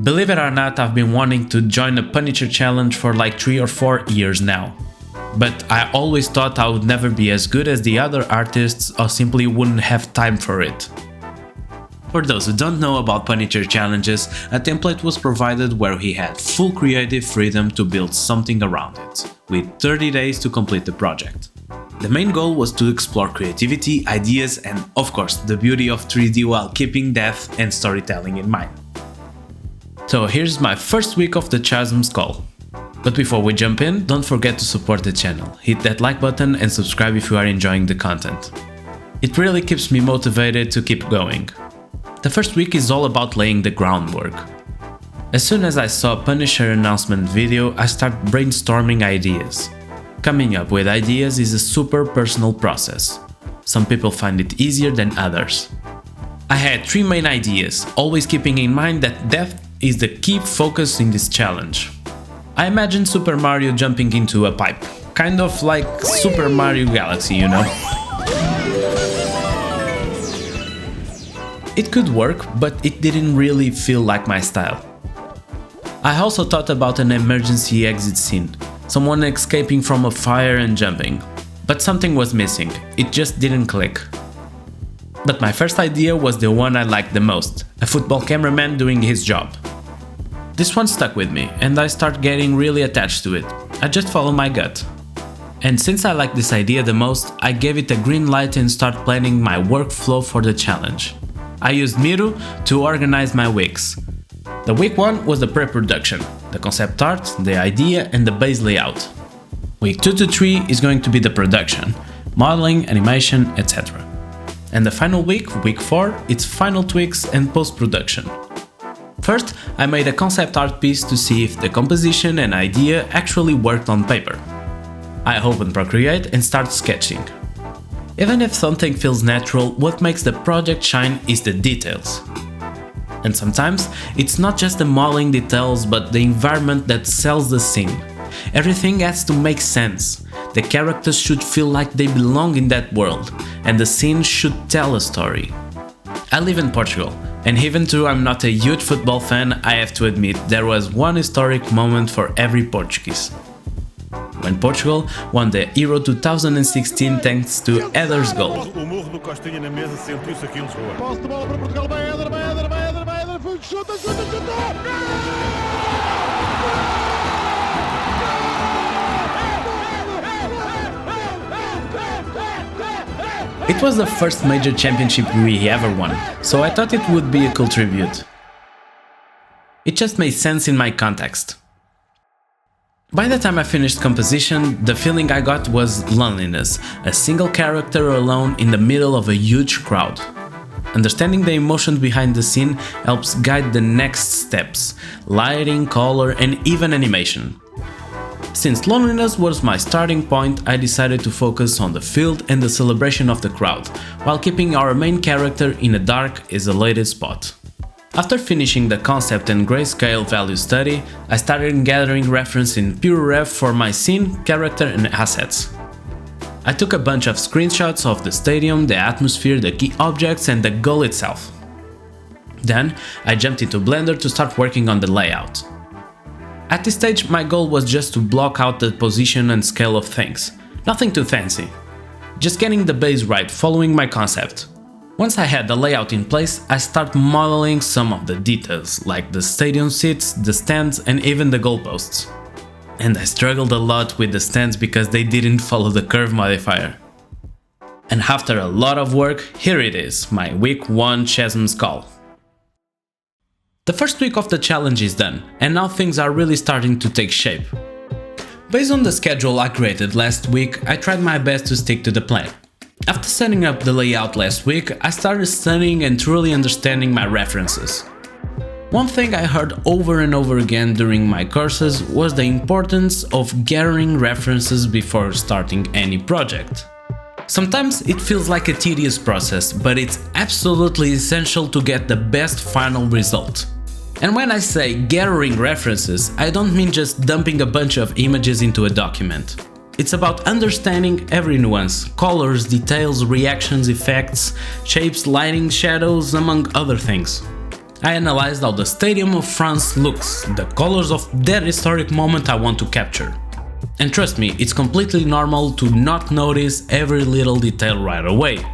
Believe it or not, I've been wanting to join a Pwnisher challenge for like 3 or 4 years now. But I always thought I would never be as good as the other artists or simply wouldn't have time for it. For those who don't know about Pwnisher challenges, a template was provided where he had full creative freedom to build something around it, with 30 days to complete the project. The main goal was to explore creativity, ideas and, of course, the beauty of 3D while keeping depth and storytelling in mind. So here's my first week of the CHASM'S call. But before we jump in, don't forget to support the channel, hit that like button and subscribe if you are enjoying the content. It really keeps me motivated to keep going. The first week is all about laying the groundwork. As soon as I saw a Pwnisher announcement video, I start brainstorming ideas. Coming up with ideas is a super personal process. Some people find it easier than others. I had 3 main ideas, always keeping in mind that depth is the key focus in this challenge. I imagine Super Mario jumping into a pipe, kind of like Super Mario Galaxy, you know? It could work, but it didn't really feel like my style. I also thought about an emergency exit scene, someone escaping from a fire and jumping, but something was missing, it just didn't click. But my first idea was the one I liked the most, a football cameraman doing his job. This one stuck with me, and I start getting really attached to it. I just follow my gut. And since I like this idea the most, I gave it a green light and start planning my workflow for the challenge. I used Miro to organize my weeks. The week 1 was the pre-production, the concept art, the idea and the base layout. Week 2 to 3 is going to be the production, modeling, animation, etc. And the final week, week 4, it's final tweaks and post-production. First, I made a concept art piece to see if the composition and idea actually worked on paper. I open Procreate and start sketching. Even if something feels natural, what makes the project shine is the details. And sometimes, it's not just the modeling details but the environment that sells the scene. Everything has to make sense. The characters should feel like they belong in that world, and the scene should tell a story. I live in Portugal, and even though I'm not a huge football fan, I have to admit there was one historic moment for every Portuguese. When Portugal won the Euro 2016 thanks to Eder's goal. It was the first major championship we ever won, so I thought it would be a cool tribute. It just made sense in my context. By the time I finished composition, the feeling I got was loneliness, a single character alone in the middle of a huge crowd. Understanding the emotion behind the scene helps guide the next steps, lighting, color and even animation. Since loneliness was my starting point, I decided to focus on the field and the celebration of the crowd, while keeping our main character in a dark, isolated spot. After finishing the concept and grayscale value study, I started gathering reference in PureRev for my scene, character and assets. I took a bunch of screenshots of the stadium, the atmosphere, the key objects and the goal itself. Then, I jumped into Blender to start working on the layout. At this stage, my goal was just to block out the position and scale of things. Nothing too fancy. Just getting the base right, following my concept. Once I had the layout in place, I started modeling some of the details, like the stadium seats, the stands and even the goalposts. And I struggled a lot with the stands because they didn't follow the curve modifier. And after a lot of work, here it is, my week 1 CHASM'S call. The first week of the challenge is done, and now things are really starting to take shape. Based on the schedule I created last week, I tried my best to stick to the plan. After setting up the layout last week, I started studying and truly understanding my references. One thing I heard over and over again during my courses was the importance of gathering references before starting any project. Sometimes it feels like a tedious process, but it's absolutely essential to get the best final result. And when I say gathering references, I don't mean just dumping a bunch of images into a document. It's about understanding every nuance, colors, details, reactions, effects, shapes, lighting, shadows, among other things. I analyzed how the Stadium of France looks, the colors of that historic moment I want to capture. And trust me, it's completely normal to not notice every little detail right away.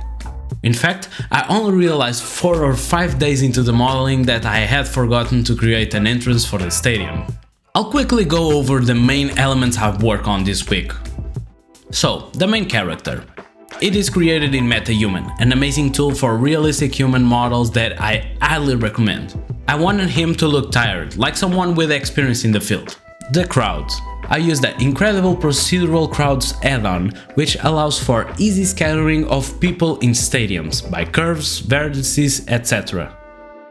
In fact, I only realized 4 or 5 days into the modeling that I had forgotten to create an entrance for the stadium. I'll quickly go over the main elements I've worked on this week. So, the main character. It is created in MetaHuman, an amazing tool for realistic human models that I highly recommend. I wanted him to look tired, like someone with experience in the field. The crowd. I used the incredible procedural crowds add-on, which allows for easy scattering of people in stadiums, by curves, vertices, etc.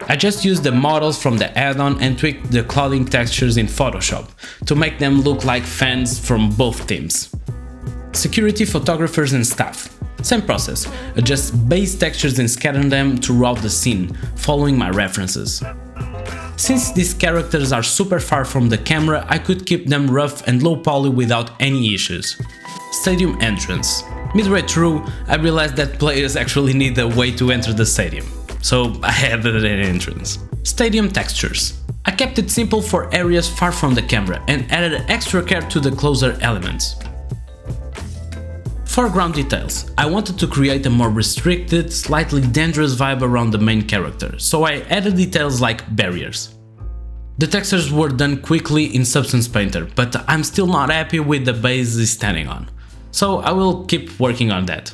I just used the models from the add-on and tweaked the clothing textures in Photoshop, to make them look like fans from both teams. Security, photographers and staff. Same process, adjust base textures and scatter them throughout the scene, following my references. Since these characters are super far from the camera, I could keep them rough and low poly without any issues. Stadium entrance. Midway through, I realized that players actually need a way to enter the stadium, so I added an entrance. Stadium textures. I kept it simple for areas far from the camera and added extra care to the closer elements. Foreground details. I wanted to create a more restricted, slightly dangerous vibe around the main character, so I added details like barriers. The textures were done quickly in Substance Painter, but I'm still not happy with the base it's standing on, so I will keep working on that.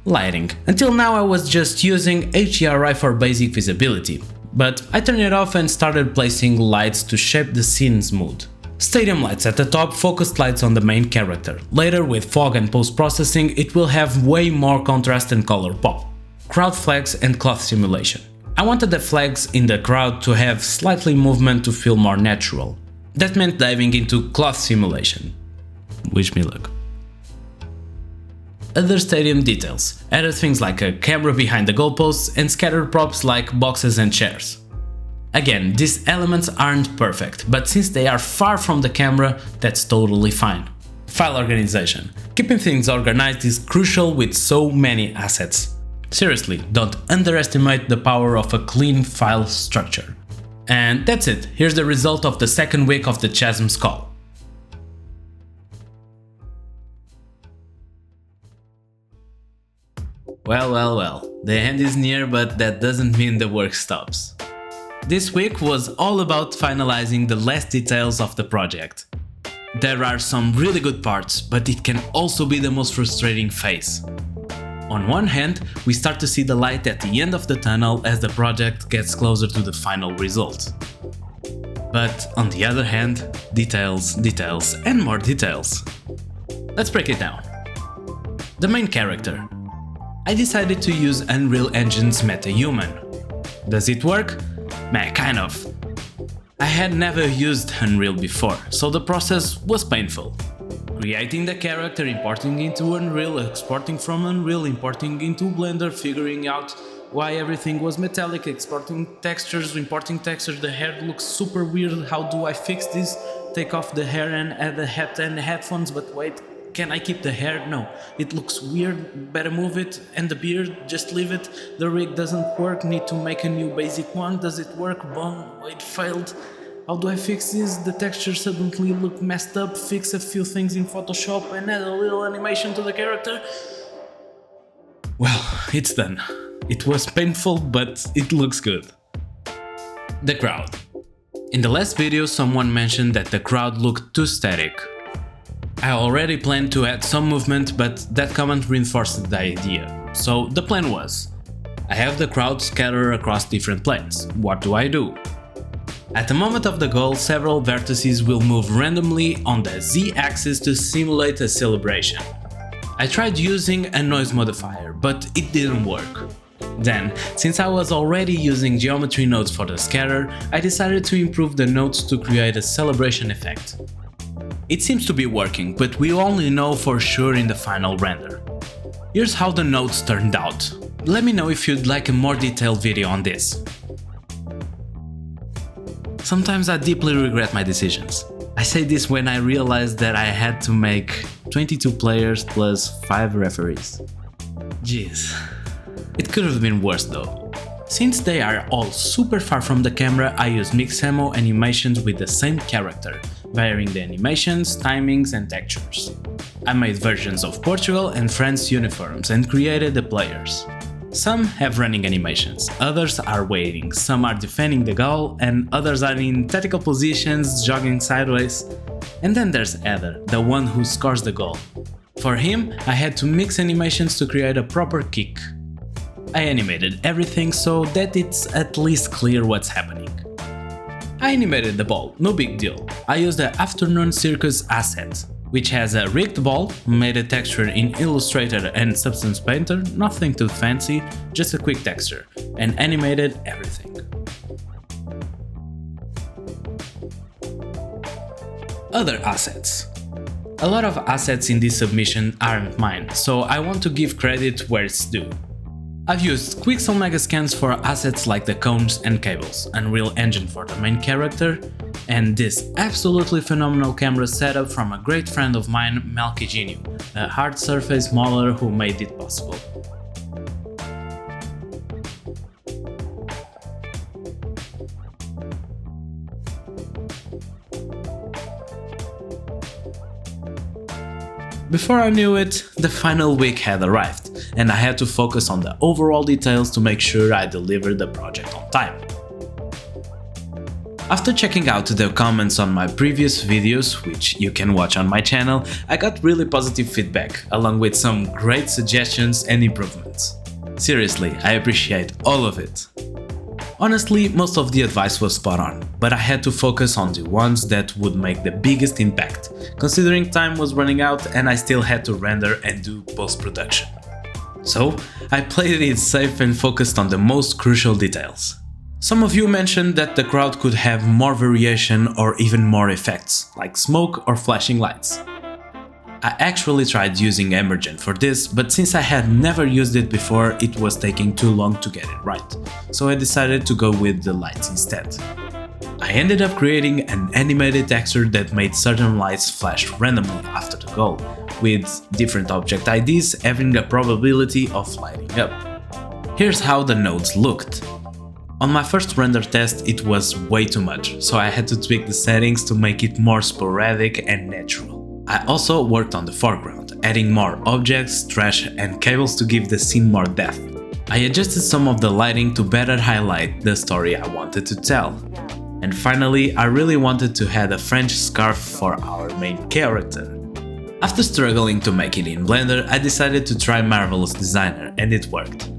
Lighting. Until now I was just using HDRI for basic visibility, but I turned it off and started placing lights to shape the scene's mood. Stadium lights at the top, focused lights on the main character. Later, with fog and post-processing, it will have way more contrast and color pop. Crowd flags and cloth simulation. I wanted the flags in the crowd to have slightly movement to feel more natural. That meant diving into cloth simulation. Wish me luck. Other stadium details. Added things like a camera behind the goalposts and scattered props like boxes and chairs. Again, these elements aren't perfect, but since they are far from the camera, that's totally fine. File organization. Keeping things organized is crucial with so many assets. Seriously, don't underestimate the power of a clean file structure. And that's it, here's the result of the second week of the CHASM'S call. Well, the end is near, but that doesn't mean the work stops. This week was all about finalizing the last details of the project. There are some really good parts, but it can also be the most frustrating phase. On one hand, we start to see the light at the end of the tunnel as the project gets closer to the final result. But on the other hand, details, and more details. Let's break it down. The main character. I decided to use Unreal Engine's MetaHuman. Does it work? Meh, kind of. I had never used Unreal before, so the process was painful. Creating the character, importing into Unreal, exporting from Unreal, importing into Blender, figuring out why everything was metallic, exporting textures, importing textures, the hair looks super weird, how do I fix this? Take off the hair and add the hat and the headphones, but wait, can I keep the hair? No, it looks weird, better move it, and the beard, just leave it. The rig doesn't work, need to make a new basic one, does it work? Boom, it failed. How do I fix this? The texture suddenly looked messed up, fix a few things in Photoshop and add a little animation to the character. Well, it's done. It was painful, but it looks good. The crowd. In the last video, someone mentioned that the crowd looked too static. I already planned to add some movement, but that comment reinforced the idea. So the plan was, I have the crowd scatter across different planes. What do I do? At the moment of the goal, several vertices will move randomly on the Z-axis to simulate a celebration. I tried using a noise modifier, but it didn't work. Then, since I was already using geometry nodes for the scatter, I decided to improve the nodes to create a celebration effect. It seems to be working, but we only know for sure in the final render. Here's how the nodes turned out. Let me know if you'd like a more detailed video on this. Sometimes I deeply regret my decisions. I say this when I realized that I had to make 22 players plus 5 referees. Jeez. It could have been worse though. Since they are all super far from the camera, I use mixed ammo animations with the same character, varying the animations, timings and textures. I made versions of Portugal and France uniforms and created the players. Some have running animations, others are waiting, some are defending the goal, and others are in tactical positions, jogging sideways. And then there's Eder, the one who scores the goal. For him, I had to mix animations to create a proper kick. I animated everything so that it's at least clear what's happening. I animated the ball, no big deal. I used the Afternoon Circus asset, which has a rigged ball, made a texture in Illustrator and Substance Painter, nothing too fancy, just a quick texture, and animated everything. Other assets. A lot of assets in this submission aren't mine, so I want to give credit where it's due. I've used Quixel Megascans for assets like the cones and cables, Unreal Engine for the main character, and this absolutely phenomenal camera setup from a great friend of mine, Melkigeniu, a hard surface modeler who made it possible. Before I knew it, the final week had arrived, and I had to focus on the overall details to make sure I delivered the project on time. After checking out the comments on my previous videos, which you can watch on my channel, I got really positive feedback, along with some great suggestions and improvements. Seriously, I appreciate all of it. Honestly, most of the advice was spot on, but I had to focus on the ones that would make the biggest impact, considering time was running out and I still had to render and do post-production. So, I played it safe and focused on the most crucial details. Some of you mentioned that the crowd could have more variation or even more effects, like smoke or flashing lights. I actually tried using Emergent for this, but since I had never used it before, it was taking too long to get it right, so I decided to go with the lights instead. I ended up creating an animated texture that made certain lights flash randomly after the goal, with different object IDs having a probability of lighting up. Here's how the nodes looked. On my first render test it was way too much, so I had to tweak the settings to make it more sporadic and natural. I also worked on the foreground, adding more objects, trash and cables to give the scene more depth. I adjusted some of the lighting to better highlight the story I wanted to tell. And finally, I really wanted to add a French scarf for our main character. After struggling to make it in Blender, I decided to try Marvelous Designer, and it worked.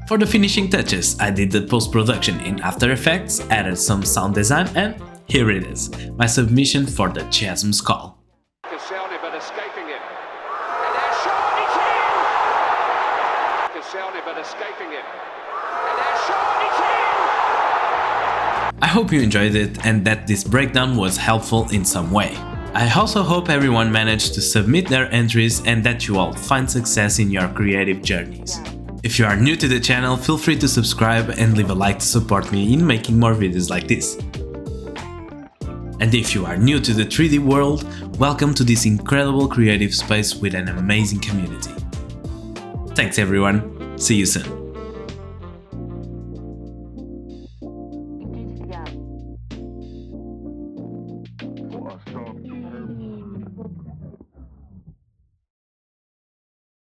For the finishing touches, I did the post-production in After Effects, added some sound design, and here it is, my submission for the CHASM'S call. I hope you enjoyed it and that this breakdown was helpful in some way. I also hope everyone managed to submit their entries and that you all find success in your creative journeys. If you are new to the channel, feel free to subscribe and leave a like to support me in making more videos like this. And if you are new to the 3D world, welcome to this incredible creative space with an amazing community. Thanks everyone, see you soon.